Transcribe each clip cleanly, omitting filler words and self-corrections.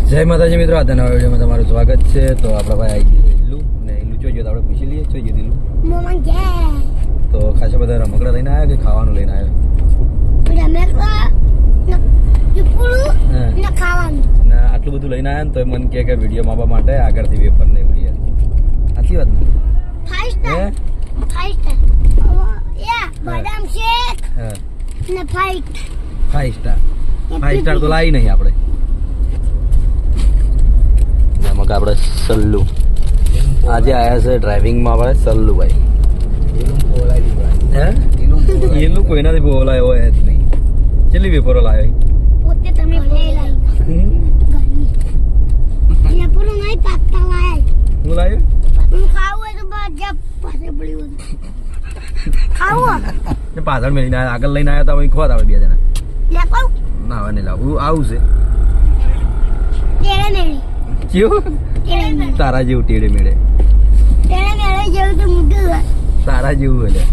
જય માતાજી મિત્રો, આજના નવા વિડીયોમાં તમારું સ્વાગત છે. તો આપણા ભાઈ આવી ગયું ઈલ્લુ ને ઈલ્લુ જોઈએ તો આપણે પૂછી લઈએ જોઈએ ઈલ્લુ તો ખાસા બધા રમકડા લઈને આવ્યા કે ખાવાનું લઈને આવ્યા? ના આટલું બધું લઈને આવ્યા ને તો મને કે વિડીયો માપવા માટે આગળથી વેફર નહીં ઉડી. સાચી વાત ને? ફાઈવ સ્ટાર તો લાવી નહીં આપણે. એમાં આપણે સલ્લુ આજે આવ્યા છે ડ્રાઇવિંગમાં. આપણે સલ્લુ ભાઈ એનું કોઈનાથી બોલાયો હોય જ નહીં. કેટલી વેફરો લાવ્યો? હું લાવ્યો પાછળ મેળીને આવ્યા, આગળ લઈને આવ્યા હતા ખોત આપણે બે જણા. ના હવે નહીં લાવું, આવું છે કેવું તારા જેવું ટેડે મેળે તારા જેવું એટલે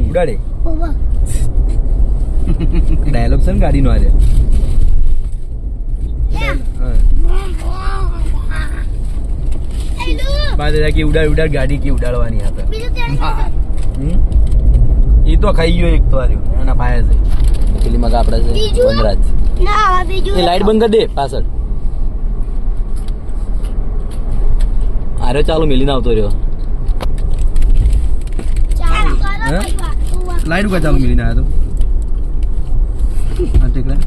ઉડાડે ડાયલોગ છે ને ગાડી નો આજે. ઉડાડ ઉડાડ ગાડી કે ઉડાડવાની હતા. એ તો ખાઈ ગયો એક તો આવ્યું એના પાયા છે. પેલી મગા આપડે છે વનરાજ. એ લાઈટ બંધ કરી દે પાછળ. આરે ચાલુ મેલીને આવતો રહ્યો. લાઈટ કા ચાલુ મેલીને આવ્યો તો ટેકલા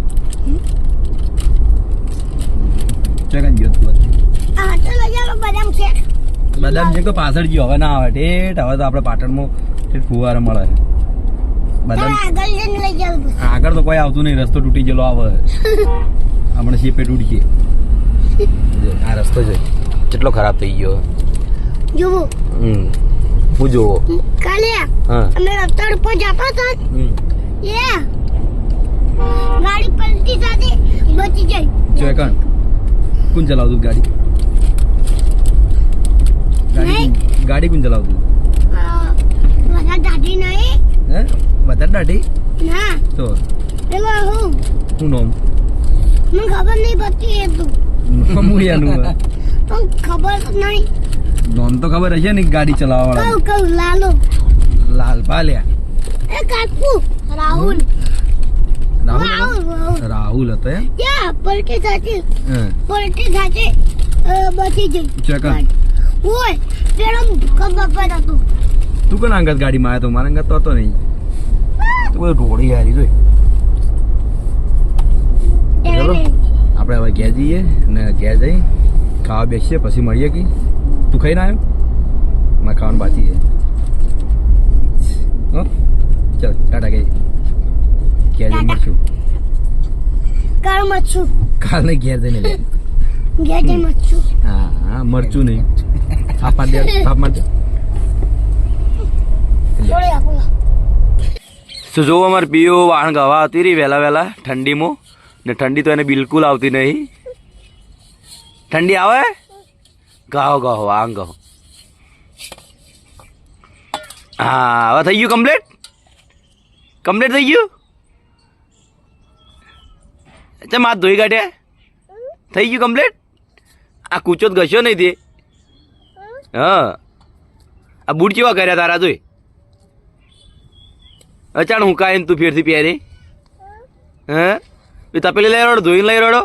ચેકન ગયો તું. બદામ છે તો પાછળ ગયો, હવે ના આવે ઠેઠ. હવે તો આપણે પાટણમાં ફુવારા મળે. બદામ આગળ તો કોઈ આવતું નહીં, રસ્તો તૂટી ગયેલો આવે. આપણે શેપે તૂટી છે. આ રસ્તો છે કેટલો ખરાબ થઈ ગયો. જોવો હું જોવો કાલે અમે રસ્તા ઉપર જતા હતા ગાડી પલટી સાથે બચી ગઈ. ચેકન કોણ ચલાવતું ગાડી? ગાડી કોણ ચલાવતું? બધા દાઢી નહીં. હે બધા દાઢી ના તો એમાં હું નામ મને ખબર નહીં પડતી હતું. હું યાનું પણ ખબર નહીં. નામ તો ખબર હશે ને ગાડી ચલાવવા વાળા. કહું લાલો લાલ પાલ્યા એ કાકુ રાહુલ રાહુલ હતો એમ? પલટી સાથે બચી ગઈ. ચેકન ઓય પેલો ખબર હતો. તું કોણ અંગત ગાડીમાં આવ્યો તો? મારા અંગત તો હતો નહીં. તું બધું ઢોળી હારી જોઈ. ચલો આપણે હવે ઘેર જઈએ અને ઘેર જઈ ખાવા બેસીએ, પછી મળીએ. કે તું ખાઈને આવ્યો? મારે ખાવાનું બાકી છે. હો ચાલ ટાટા ગઈ. ઘેર જઈ મળશું. કાલ મરચું કાલ નહીં, ઘેર જઈને લે. ઘેર જઈ મરચું. હા હા મરચું નહીં. થાપ માર દે, થાપ માર દે. તો જો અમારે પીઓ વાહણ ગવા આવતી રહી વહેલા વહેલા ઠંડીમાં ને ઠંડી તો એને બિલકુલ આવતી નહીં. ઠંડી આવે ગાહો ગાહો વાહણ ગાહો. હા હવે થઈ ગયું કમ્પ્લીટ. કમ્પ્લીટ થઈ ગયું. અચ્છા માથ ધોઈ કાઢ્યા. થઈ ગયું કમ્પ્લીટ. આ કૂચો જ ઘસ્યો નહીં તે. હા આ બૂટ કેવા કર્યા તારા જોઈ. અચાણ હું કાંઈ તું ફેરથી પહેરી. હે બી તપેલી લઈ રડો, ધોઈને લઈ રડો,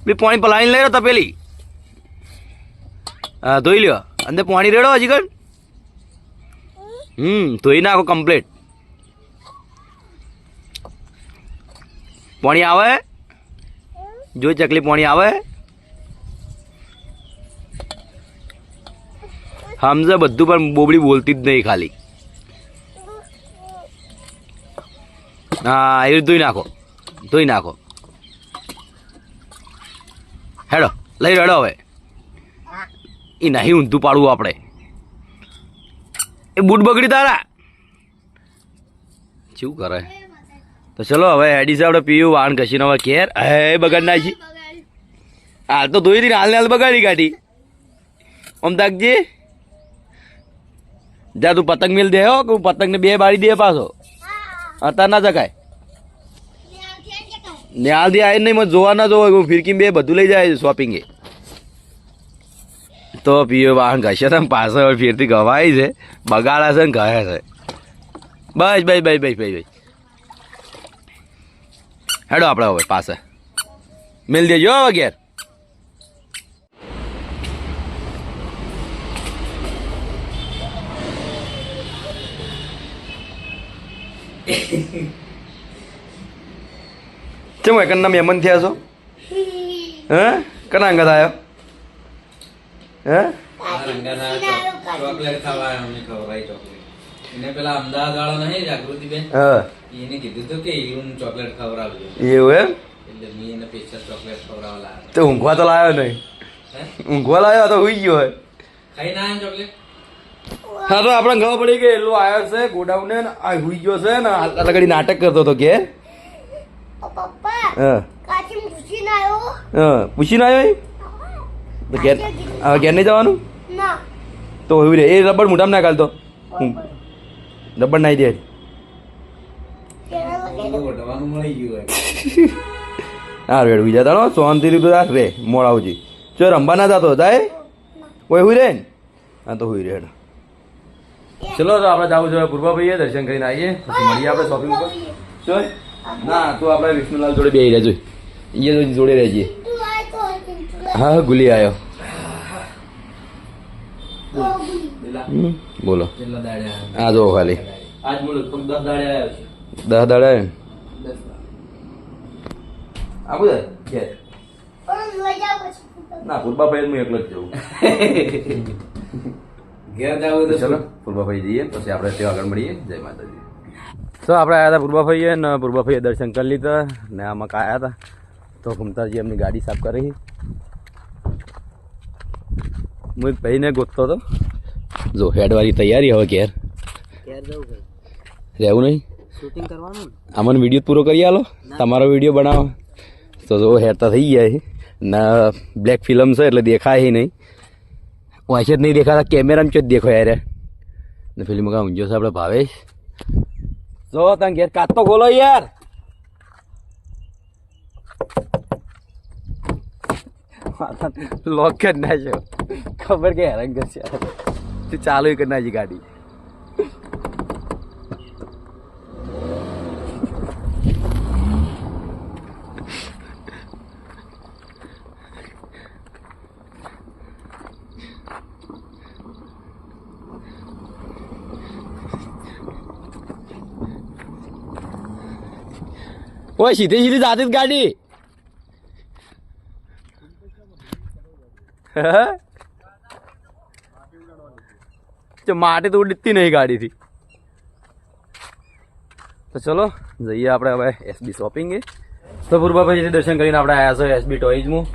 બી પાણી પલાળીને લઈ રહો તપેલી. હા ધોઈ લ્યો. અંદર પાણી રેડો હજી કણ. ધોઈ નાખો કમ્પ્લીટ. પાણી આવે જો ચકલી પાણી આવે. સમજે બધું પણ બોબડી બોલતી જ નહીં ખાલી. હા એ ધોઈ નાખો, ધોઈ નાખો. હેડો લઈ રેડો. હવે એ નહીં ઊંધું પાડવું આપણે. એ બૂટ બગડી તારા શું કરે? તો ચલો હવે હેડી આપણે પીયું વાણ ઘસીને હવે ઘેર. હે બગાડ નાખી. હાલ તો ધોઈ હતી ને હાલ ને હાલ બગાડી કાઢી. આમ તાકજે જા તું પતંગ મેલ દે હો કે પતંગ ને બે બાળી દે પાછો. અત્યારે ના જગાય. ન્યાલથી આવીને નહીં મને જોવા ના જોવો ફિરકી બે બધું લઈ જાય શોપિંગ એ તો પીઓ વાહન ઘસે તમે પાછળ ફેરથી ગવાય છે બગાડા છે ને કહે છે બસ બસ બસ બસ બસ બસ હેડો આપણે હવે પાસે મિલ દેજો હવે ઘેર ચમ કન્ના મહેમાન થયા છો હે કના અંગત આવ્યો હે ચોકલેટ ખાવા અમને ખવડાવી ચોકલેટ એને પેલા અમદાવાદ વાળો નહીં જાગૃતિબેન હા એને કીધું હતું કે એવું ચોકલેટ ખવડાવજો એવું એમ એટલે મેં એને સ્પેશિયલ ચોકલેટ ખવડાવવા લાવ્યો તો ઊંઘવા તો લાવ્યો નહીં હે ઊંઘવા લાવ્યો તો હુઈ ગયો હોય ખાઈ ના આવે ચોકલેટ હા તો આપણે ખબર પડી કે એલો આવ્યો છે ગોડાઉન ને આ હુઈ ગયો છે ને આટલા ઘડી નાટક કરતો હતો કે પપ્પા હા કાચી પૂછીને આવ્યો હા પૂછીને આવ્યો તો ઘેર હવે ઘેર નહીં જવાનું ના તો એવું રે એ રબર મોઢામાં ના કાઢતો રબર નાઈ દે ગોઠવાનું મળી ગયું હોય હા રેડ બીજા તારો શાંતિ રીતે રાખ રે મોડાવજી ચો રમવા ના જતો જાય કોઈ હુઈ રે ને હા તો હુઈ રે હેડ ચલો તો આપણે જવું જોઈએ પૂર્વાભાઈએ દર્શન કરીને આવીએ પછી મળીએ આપણે શોપિંગ પર ચલ ના તું આપણે વિષ્ણુલાલ જોડે બેસી રહેજો એ જોડે રહેજે તું આય તો હા ગુલી આવ્યો ગોગલી બોલો કેટલા દાડે આ જો ખાલી આજ બોલો 10 દાડે આવ્યો છે 10 દાડા આવ્યો 10 આ બધા ઘેર પણ લઈ જાવ પછી ના પૂર્વાભાઈ હું એકલો જ જવું ઘેર જાવ તો ચલો પૂર્વાભાઈ જઈએ પછી આપણે ત્યાં આગળ મળીએ જય માતાજી તો આપણે આવ્યા હતા પૂર્વાભાઈએ ને પૂર્વાભાઈએ દર્શન કરી લીધા ને આમાં આવ્યા હતા તો ઘૂમતાજી એમની ગાડી સાફ કરી હું એક ભાઈને ગોતતો હતો જો હેડવાળી તૈયારી હવે ઘેર રહેવું નહીં શૂટિંગ કરવાનું આમાં વિડીયો પૂરો કરી આલો તમારો વિડીયો બનાવો તો જો હેડતા થઈ ગયા છે ને બ્લેક ફિલ્મ છે એટલે દેખાય નહીં વાંચે જ નહીં દેખાતા કેમેરામાં ચો જ દેખો યાર ને ફિલ્મ કાં ઊંઝો છે આપણે ભાવેશ જો તમે ઘેર કાચ તો ખોલો યાર લોક જ ના છો ખબર કે હેરાન કરશે તું ચાલુ કરી નાખી ગાડી ઓય સીધી સીધી જાતી જ ગાડી માટી તો ઉડતી નહીં ગાડીથી તો ચલો જઈએ આપણે હવે એસબી શોપિંગ તો પૂર્વાભાઈ દર્શન કરીને આપણે આવ્યા છે એસબી ટોઈઝમાં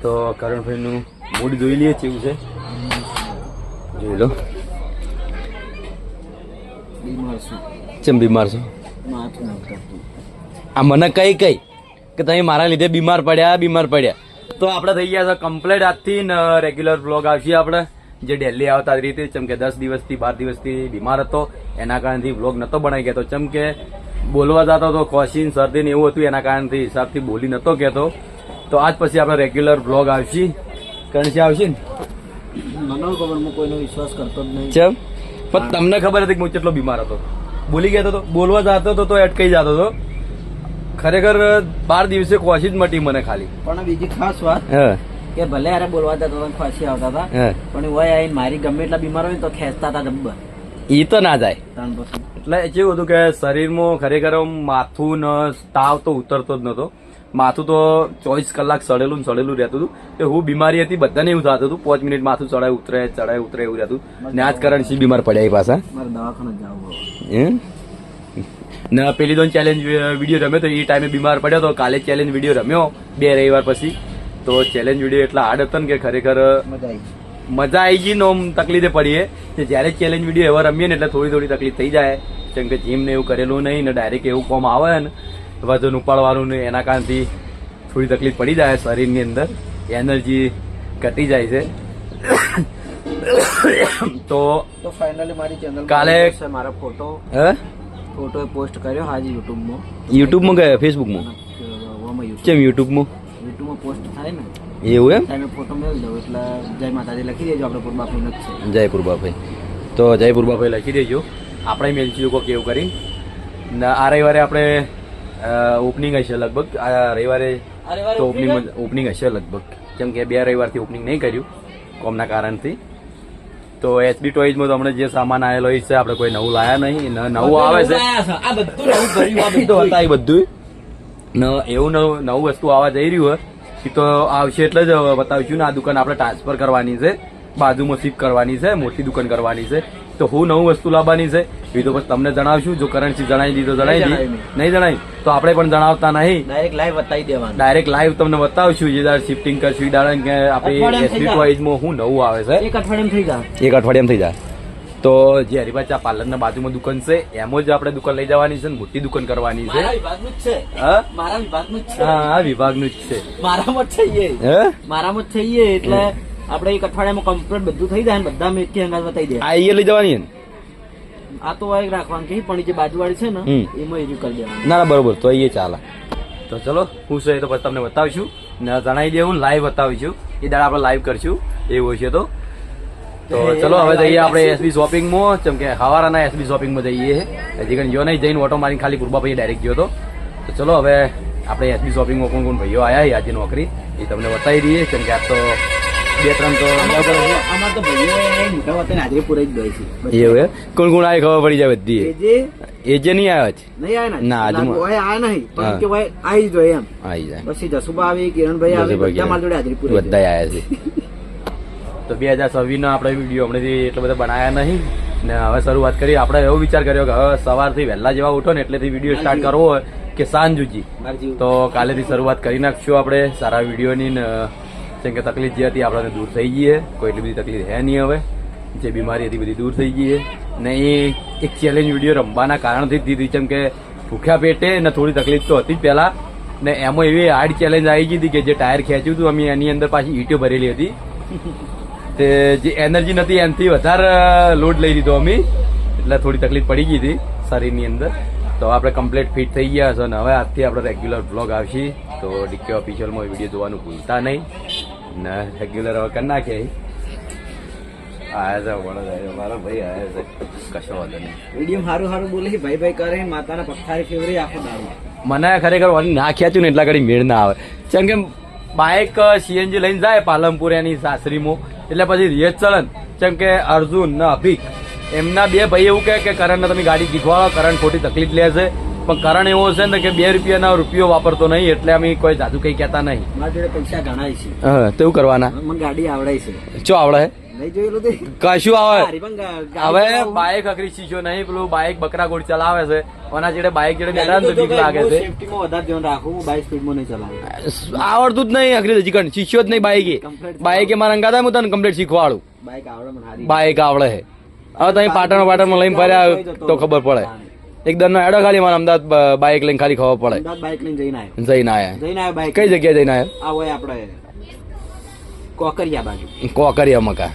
તો કરણભાઈનું મૂડ જોઈ લઈએ કેવું છે જોઈ લો બીમાર છું ચમ બીમાર છો માથું નથી કરતું આ મને કઈ કઈ કે તમે મારા લીધે બીમાર પડ્યા તો આપણે થઈ ગયા છે કમ્પ્લેટ આજથી ને રેગ્યુલર બ્લોગ આવશે આપણે જે ડેલી આવતા રીતે ચમ કે 10 દિવસથી 12 દિવસથી બીમાર હતો એના કારણથી બ્લોગ નહોતો બનાવી ગયો ચમ કે બોલવા જતો હતો ખોસીન શરદી ને એવું હતું એના કારણથી હિસાબથી બોલી નહોતો કહેતો તો આજ પછી આપણે રેગ્યુલર બ્લોગ આવશે કરણસી આવશે ને મને ખબર હું કોઈનો વિશ્વાસ કરતો જ નહીં ચમ પણ તમને ખબર હતી કે હું કેટલો બીમાર હતો બોલી ગયો હતો બોલવા જતો હતો તો અટકાઈ જતો હતો ખરેખર 12 દિવસે ખોસી જ મટી મને ખાલી પણ બીજી ખાસ વાત હા કે ભલે યાર બોલવા જતા હતા ખોસી આવતા હતા હા પણ વય આવીને મારી ગમે એટલા બીમાર હોય ને તો ખેંચતા હતા જબ્બર ઈ તો ના જાય ત્રણ પછી એટલે કેવું હતું કે શરીરમાં ખરેખર માથું ને તાવ તો ઉતરતો જ નતો માથું તો 24 કલાક સડેલું ને સડેલું રહેતું હતું કે હું બીમારી હતી બધાને એવું થતું હતું 5 મિનિટ માથું ચડાય ઉતરે એવું રહેતું ને આજ કારણ સી બીમાર પડ્યા એ પાછા મારે દવાખાને જવું હે ને પેલી તો ચેલેન્જ વિડીયો રમ્યો તો એ ટાઈમે બીમાર પડ્યો તો કાલે ચેલેન્જ વિડીયો રમ્યો 2 રવિવાર પછી તો ચેલેન્જ વિડીયો એટલા હાર્ડ હતો ને કે ખરેખર મજા આવી ગઈ ને તકલીફે પડીએ કે જ્યારે ચેલેન્જ વિડીયો એવા રમીએ ને એટલે થોડી તકલીફ થઈ જાય કેમ કે જીમ ને એવું કરેલું નહીં ને ડાયરેક્ટ એવું કોમ આવે ને વજન ઉપાડવાનું ને એના કારણથી થોડી તકલીફ પડી જાય શરીરની અંદર એનર્જી ઘટી જાય છે તો ફાઇનલી મારી ચેનલ કાલે- છે મારા ફોટો હે પોસ્ટ કર્યો હાજી યુટ્યુબમાં યુટ્યુબમાં ગયા ફેસબુકમાં કેમ યુટ્યુબમાં યુટ્યુબમાં પોસ્ટ થાય ને એવું એમ તમે ફોટો મેળવી દો એટલે જય માતાજી લખી દેજો આપણે પૂર્વાભાઈ જ છે જય પૂર્વાભાઈ તો જય પૂર્વાભાઈ લખી દેજો આપણે મેલચી લોકો કેવું કરી ને આ રવિવારે આપણે ઓપનિંગ હશે લગભગ આ રવિવારે તો ઓપનિંગ હશે લગભગ કેમ કે 2 રવિવારથી ઓપનિંગ નહીં કર્યું કોમના કારણથી તો એસબી ટોયઝમાં તો હમણાં જે સામાન આવેલો એ છે આપણે કોઈ નવું લાયા નહીં ને નવું આવે છે આ બધું નવું ભર્યું આ તો હતા એ બધું ને એવું નવું વસ્તુ આવવા જઈ રહ્યું હોય એ તો આવશે એટલે જ બતાવીશું ને આ દુકાન આપણે ટ્રાન્સફર કરવાની છે બાજુમાં શિફ્ટ કરવાની છે મોટી દુકાન કરવાની છે તો હું નવું વસ્તુ લાવવાની છે એ તો બસ તમને જણાવશું જો કરન્સી જણાવી દીધો જણાવી દી નહીં જણાવી તો આપણે પણ જણાવતા નહીં ડાયરેક્ટ લાઈવ બતાવી દેવાનું ડાયરેક્ટ લાઈવ તમને બતાવશું જે દાડ શિફ્ટિંગ કરશું એ દાડ કે આપણે એસબી ટોયઝમાં હું નવું આવે છે એક અઠવાડિયામાં થઈ જાય એક અઠવાડિયામાં થઈ જાય તો જે હરિભાઈ ચા પાર્લરના બાજુમાં દુકાન છે એમાં જ આપણે દુકાન લઈ જવાની છે ને મોટી દુકાન કરવાની છે મારા વિભાગનું જ છે હા મારા વિભાગનું જ છે હા વિભાગનું જ છે મારામાં જ થઈએ હે મારામાં જ થઈએ એટલે આપણે એક અઠવાડિયામાં કમ્પ્લીટ બધું થઈ જાય ને બધા મેં એક અંગાજ બતાવી દે આ એ લઈ જવાની ને આ તો એક રાખવાનું કે પણ જે બાજુવાળી છે ને એમાં એ કરી દેવાનું ના ના બરોબર તો એ ચાલે તો ચલો હું છે તો પછી તમને બતાવીશું ને જણાવી દેવું લાઈવ બતાવીશું એ દાડા આપણે લાઈવ કરશું એવું હશે તો ચલો હવે જઈએ આપણે એસબી શોપિંગમાં જેમ કે હવારાના એસબી શોપિંગમાં જઈએ હજી કઈ જો નહીં જઈને ઓટો મારીને ખાલી પૂર્વાભાઈ ડાયરેક્ટ ગયો તો ચલો હવે આપણે એસબી શોપિંગમાં કોણ કોણ ભાઈઓ આવ્યા આજે નોકરી એ તમને બતાવી દઈએ કેમ કે આ તો 2-3 તો અમાર તો ભાઈઓ મોટા વતન હાજરી પૂરાઈ જ ગઈ છે એવું કોણ કોણ આવી ખબર પડી જાય બધી એ જે નહીં આવ્યા છે નહીં આવ્યા ને ના, આજુ- આયા નહીં પણ કે ભાઈ આવી જ હોય એમ આવી જાય પછી જસુબા આવી કિરણભાઈ આવી બધા મારી જોડે હાજરી પૂરી બધા આવ્યા છે તો 2026 નો આપણે વિડીયો હમણાંથી એટલો બધા બનાવ્યા નહીં ને હવે શરૂઆત કરી આપણે એવો વિચાર કર્યો કે હવે સવારથી વહેલા જેવા ઉઠો ને એટલેથી વિડીયો સ્ટાર્ટ કરવો હોય કે સાંજ સુધી તો કાલેથી શરૂઆત કરી નાખશું આપણે સારા વિડીયોની ને જેમ કે તકલીફ જે હતી આપણને દૂર થઈ ગઈ કોઈ એટલી બધી તકલીફ હે નહીં હવે જે બીમારી હતી બધી દૂર થઈ ગઈ ને એ એક ચેલેન્જ વિડીયો રમવાના કારણથી જ દીધી જેમ કે ભૂખ્યા પેટે ને થોડી તકલીફ તો હતી જ પહેલા ને એમાં એવી હાર્ડ ચેલેન્જ આવી ગઈ હતી કે જે ટાયર ખેંચ્યું હતું અમે એની અંદર પાછી ઈંટો ભરેલી હતી તે જે એનર્જી નથી એનાથી વધારે લોડ લઈ લીધો અમે એટલે થોડી તકલીફ પડી ગઈ હતી શરીરની અંદર તો આપણે કમ્પ્લીટ ફિટ થઈ ગયા છે ને હવે આજથી આપણે રેગ્યુલર બ્લોગ આવશે તો ડીકે ઓફિશિયલમાં વિડીયો જોવાનું ભૂલતા નહીં ને રેગ્યુલર હવે કરી નાખીએ આયા છે મારો ભાઈ આયા છે કશો વાંધો નહીં વિડીયો સારું સારું બોલે છે ભાઈ ભાઈ કરે માતાના પથ્થારી ફેવરે આખો દાડો મને ખરેખર ના ખેંચ્યું ને એટલા ઘડી મેળ ના આવે જેમ કે બાઇક સીએનજી લઈને જાય પાલનપુર એની સાસરીમાં એટલે પછી રિયજ ચલન જેમ કે અર્જુન ને અભિક એમના 2 ભાઈ એવું કહે કે કરણને તમે ગાડી શીખવાડો કરણ ખોટી તકલીફ લે છે પણ કરણ એવો છે ને કે 2 રૂપિયાનો રૂપિયો વાપરતો નહીં એટલે અમે કોઈ જાદુ કઈ કહેતા નહીં મારી જોડે પૈસા ઘણા છે હા તો એવું કરવાના મને ગાડી આવડાય છે ચો આવડે નહીં જોયેલું તે કશું આવે હારી પણ હવે બાઇક અકરી શીખ્યો નહીં પેલું બાઇક બકરા ગોળ ચલાવે છે ઓના જેડે બાઇક જેડે બેઠા ને તો બીક લાગે છે સેફટીમાં વધારે ધ્યાન રાખવું હું બાઇક સ્પીડમાં નહીં ચલાવું આવડતું જ નહીં અકરી હજી કણ શીખ્યો જ નહીં બાઇકે બાઇકે મારા અંગાતા હું તને કમ્પ્લીટ શીખવાડું બાઇક આવડે મને હારી બાઇક આવડે છે હવે તમે પાટણમાં લઈને ફર્યા તો ખબર પડે એક દરનો એડો ખાલી મારા અમદાવાદ બાઇક લઈને ખાલી ખબર પડે અમદાવાદ બાઇક લઈને જઈને આવ્યો જઈને આયા જઈને આવ્યો બાઇક કઈ જગ્યાએ જઈને આવ્યો આ હોય આપણે કોકરિયા બાજુ કોકરિયા મકા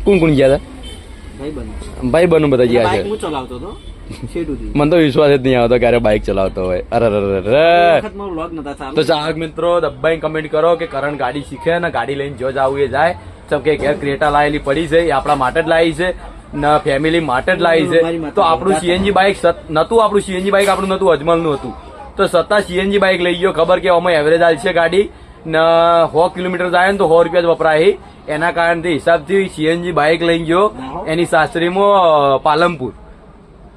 કોણ કોણ ગયા ભાઈ બન હતા ભાઈ બનુ બધા ગયા બાઇક છે હું ચલાવતો હતો શેડુથી મને તો વિશ્વાસ જ નહીં આવતો ક્યારે બાઇક ચલાવતો હોય અરે વખત મારો વ્લોગ નતા ચાલુ તો ચાહક મિત્રો દબાઈને કમેન્ટ કરો કે કરણ ગાડી શીખે ને ગાડી લઈને જો જાવું એ જાય સબ કે ઘેર ક્રેટા લાયેલી પડી છે એ આપણા માટે જ લાવી છે ને ફેમિલી માટે જ લાવી છે તો આપણું સીએનજી બાઇક નતું આપણું સીએનજી બાઇક આપણું નતું અજમલનું હતું તો છતાં સીએનજી બાઇક લઈ ગયો ખબર કે આમાં એવરેજ આવશે ગાડી ને 100 કિલોમીટર જાય ને તો 100 રૂપિયા જ વપરાય એના કારણથી હિસાબથી સીએનજી બાઇક લઈ ગયો એની સાસરીમાં પાલનપુર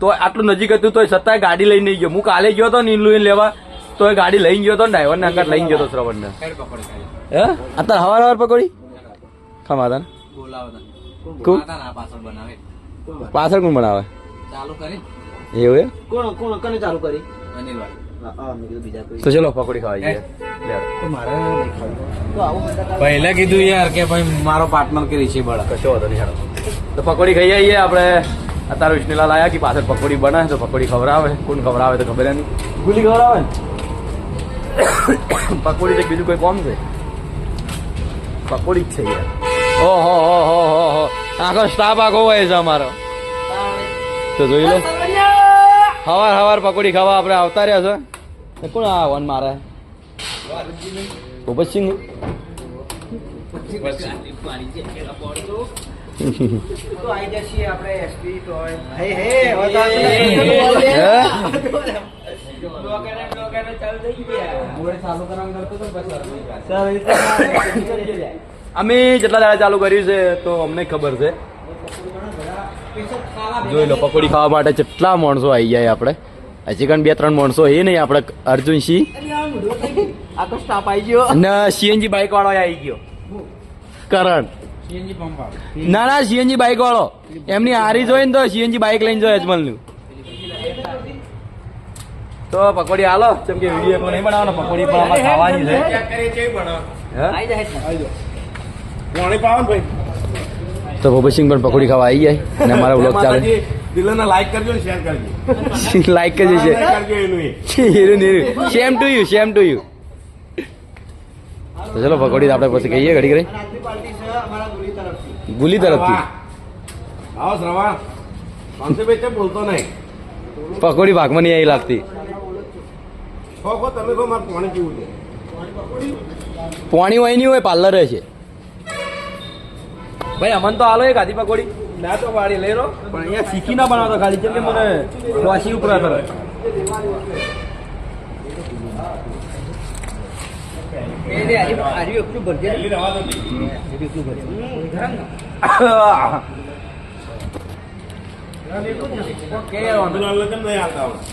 તો આટલું નજીક હતું તો છતાં ગાડી લઈને નહીં ગયો હું કાલે ગયો હતો નીલું લેવા તો એ ગાડી લઈને ગયો હતો ને ડ્રાઈવરને અંગાત લઈને ગયો હતો શ્રવણને હે અત્યારે હવાર પકોડી ખમા હતા બોલાવો પાછળ બનાવે પાછળ કોણ બનાવે ચાલુ કરી એવું એમ કોણ કોણ કને ચાલુ કરી અનિલવાડી મેં કીધું બીજા કોઈ તો ચલો પકોડી ખાવા જઈએ તો મારે નહીં ખાવું. તો આવું બધા પહેલા કીધું યાર કે ભાઈ મારો પાર્ટનર કે ઋષિ બળા કશો વાંધો નહીં હેડો. તો પકોડી ખાઈ આવીએ આપણે અત્યારે વિષ્ણુલાલ આવ્યા કે પાછળ પકોડી બનાવે તો પકોડી ખવડાવે કોણ ખવડાવે તો ખબર નહીં ગુલી ખવડાવે ને પકોડી તો બીજું કોઈ કોમ છે પકોડી જ છે યાર ઓહો હો હો હો હો આખો સ્ટાફ આખો હોય છે અમારો તો જોઈ લો હવાર પકોડી ખાવા આપણે આવતા રહ્યા છે કોણ આ વન મારે ભૂપતસિંહ તો આઈ જશે આપણે એસપી તો હે હે અમે જેટલા દાડા ચાલુ કર્યું છે તો અમને ખબર છે. જોઈ લો પકોડી ખાવા માટે કેટલા માણસો આવી જાય આપણે. હજી કણ 2-3 માણસો એ નહીં આપણે અર્જુનસિંહ આખો સ્ટાફ આવી ગયો અને સીએનજી બાઇક વાળો આવી ગયો કરણ. ના ના સીએનજી બાઇક વાળો એમની હારી જોઈ ને તો સીએનજી બાઇક લઈને જોઈ અજમલ નું. તો પકોડી હાલો જેમ કે વિડીયો એટલો નહીં બનાવવાનો, પકોડી પણ અમારે ખાવાની છે. હે? આઈ જાય તો ભૂપતસિંહ પણ પકોડી ખાવા આવી જાય અને અમારા વ્લોગ ચાલે. દિલના લાઈક કરજો ને શેર કરજો. લાઈક કરજો છે. કરજો એનું એ. Same to you same to you. તો ચલો પકોડી આપણે પછી કહીએ ઘડી ઘડી રાજવી પાર્ટી છે અમારા ગુલી તરફથી. ગુલી તરફથી આવો શ્રવણ. કોન્સેપ્ટ છે બોલતો નહીં. પકોડી ભાગમાં નહીં આવી લાગતી. ખો તમે કહો મારે પાણી પીવું છે. પાણી હોય નહીં હોય પાર્લર છે ભાઈ. અમન તો હાલો એક આધી પકોડી ના તો વાળી લઈ લો. પણ અહીંયા શીખી ના બનાવતો ખાલી કેમ કે મને વાસી ઉપર કરે.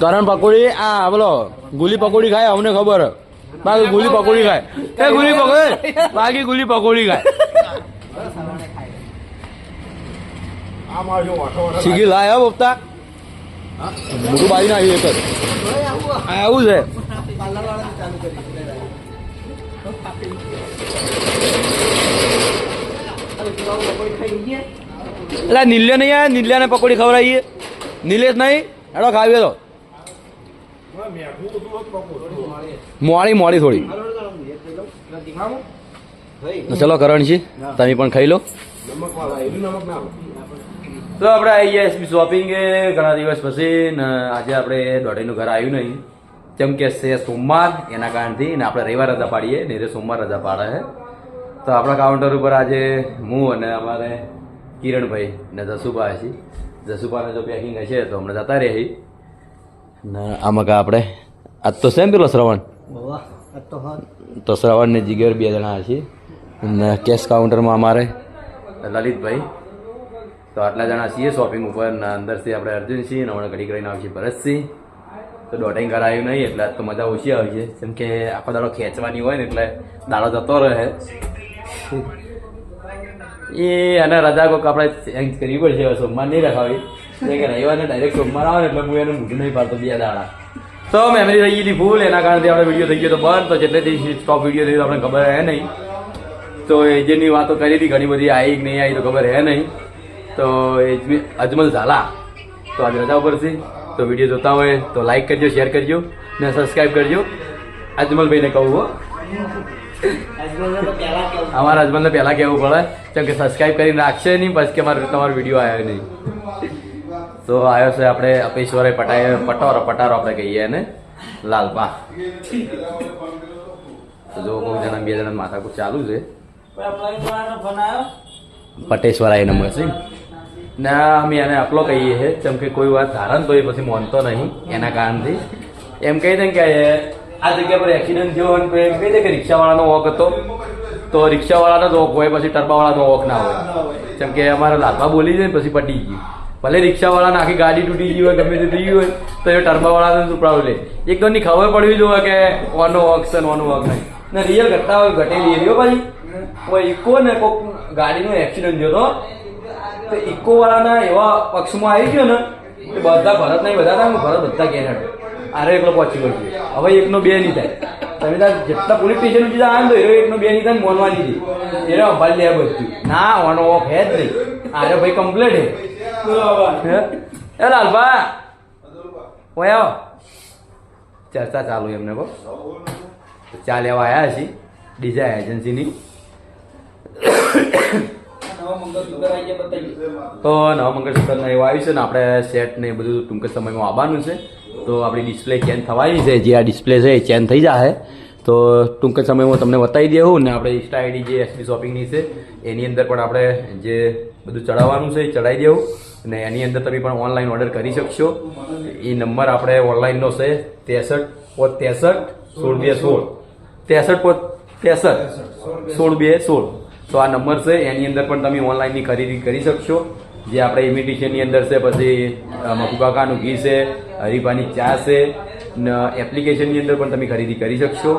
કરણ પકોડી આ બોલો ગુલી પકોડી ખાય અમને ખબર હે. બાકી ગુલી પકોડી ખાય એ ગુલી પકોડી બાકી ગુલી પકોડી ખાય. આ મારો વાઠો વાઠો શીખી લાય હો બપતા મોટું બાજી ના આવ્યું એક જ આવું છે. એટલે નીલ્ય નહીં આવે, નીલ્યાને પકોડી ખવડાવીએ. નીલેશ નહીં એડો ખાવીએ તો મોડી મોડી થોડી. ચલો કરણજી તમે પણ ખાઈ લો. નમક વાળા એનું નમક ના આપો. તો આપણે આવી ગયા એસપી શોપિંગ ઘણા દિવસ પછી ને આજે આપણે દોઢીનું ઘર આવ્યું નહીં કેમ કે છે સોમવાર એના કારણથી ને આપણે રવિવાર રજા પાડીએ ને એ સોમવાર રજા પાડે છે. તો આપણા કાઉન્ટર ઉપર આજે હું અને અમારે કિરણભાઈ ને જસુભા છે. જસુભાને જો પેકિંગ હશે તો હમણાં જતા રહી ને આમાં કા આપણે આજ તો સેમ પેલો શ્રવણ તો શ્રવણ ને જીગર 2 જણા છે ને કેશ કાઉન્ટરમાં અમારે લલિતભાઈ. તો આટલા જણા છીએ શોપિંગ ઉપર ને અંદરથી આપણે અર્જુનસિંહ ને હમણાં ઘડી કરીને આવશે ભરતસિંહ. તો દોઢ ઘર આવ્યું નહીં એટલે આજ તો મજા ઓછી આવી છે કેમ કે આખો દાડો ખેંચવાની હોય ને એટલે દાડો જતો રહે. એ અને રજા કોઈક આપણે ચેન્જ કરવી પડશે. સોમવાર નહીં રખાવી કે રવિવારને ડાયરેક્ટ સોમવાર આવે ને એટલે હું એનું મૂકી નહીં પાડતો 2 દાડા. તો મેમરી થઈ ગઈ ફૂલ એના કારણથી આપણે વિડીયો થઈ ગયો તો બંધ. તો જેટલેથી સ્ટોપ વિડીયો થઈ તો આપણે ખબર હે નહીં. તો એજન્ટની વાતો કરી હતી ઘણી બધી આવી કે નહીં આવી તો ખબર હે નહીં. તો અજમલ ઝાલા તો આજે રજા ઉપર છે. તો વિડીયો જોતા હોય તો લાઈક કરજો, શેર કરજો ને સબસ્ક્રાઈબ કરજો. અજમલભાઈને કહું હો અમારા હસબન્ડને પહેલાં કહેવું પડે કેમ કે સબસ્ક્રાઈબ કરીને રાખશે નહીં પછી કે તમારો વિડીયો આવ્યો નહીં. તો આવ્યો છે આપણે અપેશ્વરે પટારો આપણે કહીએ એને લાલપા. તો જો કોઈ જણા 2 જણા માથાકૂટ ચાલુ છે. પટેશ્વર આવીને મળશે ને અમે એને અપલો કહીએ છીએ કેમ કે કોઈ વાત ધારણ તો એ પછી માનતો નહીં એના કારણથી એમ કહી દે કે આ જગ્યા પર એક્સિડન્ટ થયો અને એમ કહી દે કે રિક્ષાવાળાનો વોક હતો તો રિક્ષાવાળાનો જ વોક હોય પછી ટર્બાવાળાનો વોક ના હોય. કેમ કે અમારે લાલપા બોલી જાય પછી પટી ગયું. ભલે રિક્ષાવાળાને આખી ગાડી તૂટી ગઈ હોય ગમે તે થઈ ગયું હોય તો એ ટર્બાવાળાને ઉપડાવી લે. એકદમની ખબર પડવી જોઈએ કે ઓનો વોક છે ઓનો વોક નહીં ને રિયલ ઘટના હોય ઘટેલી એરિયો પછી કોઈ ઇકો ને કોઈક ગાડીનો એક્સિડન્ટ થયો તો ઇકો વાળાના એવા પક્ષમાં આવી ગયો ને કે બધા ભરત નહીં બધા થાય ભરત બધા ઘેર હેઠો આરે એકલો પહોંચી ગયો. હવે 1 નો 2 નહીં થાય. તમે ત્યાં જેટલા પોલીસ સ્ટેશન સુધી આવે ને તો 1 નો 2 નહીં થાય મોનવા દીધી એને અંબાડી લે બધું ના ઓનો ઓફ હે જ નહીં. આરે ભાઈ કમ્પ્લેટ હે એ લાલભા ઓય આવો ચર્ચા ચાલુ એમને કહો ચા લેવા આવ્યા છીએ ડિઝાઇન એજન્સીની. તો નવા મંગળસૂત્રના એવું આવ્યું છે ને આપણે સેટ ને બધું ટૂંક સમયમાં આવવાનું છે. તો આપણી ડિસ્પ્લે ચેન્જ થવાની છે જે આ ડિસ્પ્લે છે એ ચેન્જ થઈ જશે. તો ટૂંક જ સમયમાં તમને બતાવી દેવું ને આપણે ઇન્સ્ટા આઈડી જે એસબી શોપિંગની છે એની અંદર પણ આપણે જે બધું ચડાવવાનું છે એ ચડાવી દેવું અને એની અંદર તમે પણ ઓનલાઈન ઓર્ડર કરી શકશો. એ નંબર આપણે ઓનલાઈનનો છે 63 16 તો આ નંબર છે એની અંદર પણ તમે ઓનલાઈનની ખરીદી કરી શકશો. જે આપણે ઇમિટેશનની અંદર છે, પછી મકુ કાકાનું ઘી છે, હરીફાની ચા છે ને એપ્લિકેશનની અંદર પણ તમે ખરીદી કરી શકશો.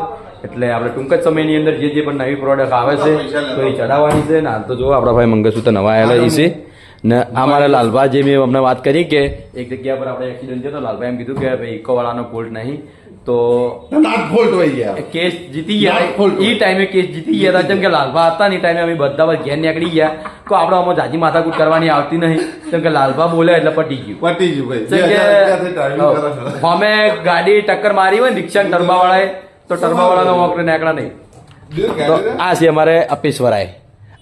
એટલે આપણે ટૂંક જ સમયની અંદર જે પણ નવી પ્રોડક્ટ આવે છે તો એ ચડાવવાની છે. ને હાલ તો જુઓ આપણા ભાઈ મંગળસૂત્ર નવા આવેલા છે ને આ મારા લાલભા જે મેં અમને વાત કરી કે એક જગ્યા પર આપણે એક્સિડન્ટ થયો તો લાલભાઈ એમ કીધું કે ભાઈ ઇકોવાળાનો ફોલ્ટ નહીં, તો કેસ જીતી ગયા. એ ટાઈમે કેસ જીતી ગયા હતા. જેમ કે લાલભા હતા ને એ ટાઈમે અમે બધા ઘેર નીકળી ગયા તો આપણે આમાં જાજી માથાકૂટ કરવાની આવતી નહીં. જેમ કે લાલભા બોલે એટલે પટી ગયું. અમે ગાડી ટક્કર મારી હોય ને રિક્ષા ટર્બા વાળાએ તો ટર્બા વાળાનો વોકરે નીકળ્યા નહીં. તો આ છે અમારે અપેશ્વરાય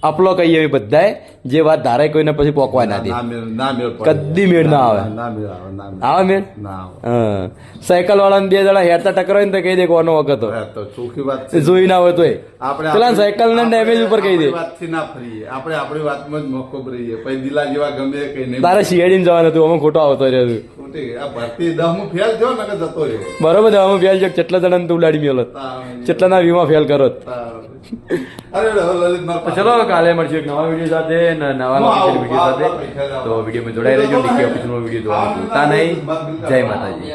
આપલો કહીએ એવી બધાએ જે વાત ધારે કોઈને પછી પોકવા ના દે. કદી મેળ ના આવે. આવે મેળ? હા. સાયકલ વાળાને 2 જણા હેરતા ટકરાય ને તો કહી દે કોનો વખત જોઈ ના હોય તોય પેલા સાયકલ ને ડેમેજ ઉપર કહી દે. આપણે આપણી વાતમાં જ મોકો રહીએ પછી દિલા જેવા ગમે કઈ નહીં. તારે શિયાળી જવાનું હતું, અમે ખોટો આવતો રહ્યો છું. આ ભરતી 10 ફેલ થયો ને જતો રહ્યો. બરોબર અમે ફેલ છે. કેટલા જણા તું ઉડાડી મેલો, કેટલાના વીમા ફેલ કરો. ચલો કાલે મળશે એક નવા વિડીયો સાથે ને નવા લોકેશન વિડીયો સાથે. તો વિડીયોમાં જોડાઈ રહેજો. ડીકે ઓફિસનો વિડીયો જોવાનું ભૂલતા નહીં. જય માતાજી.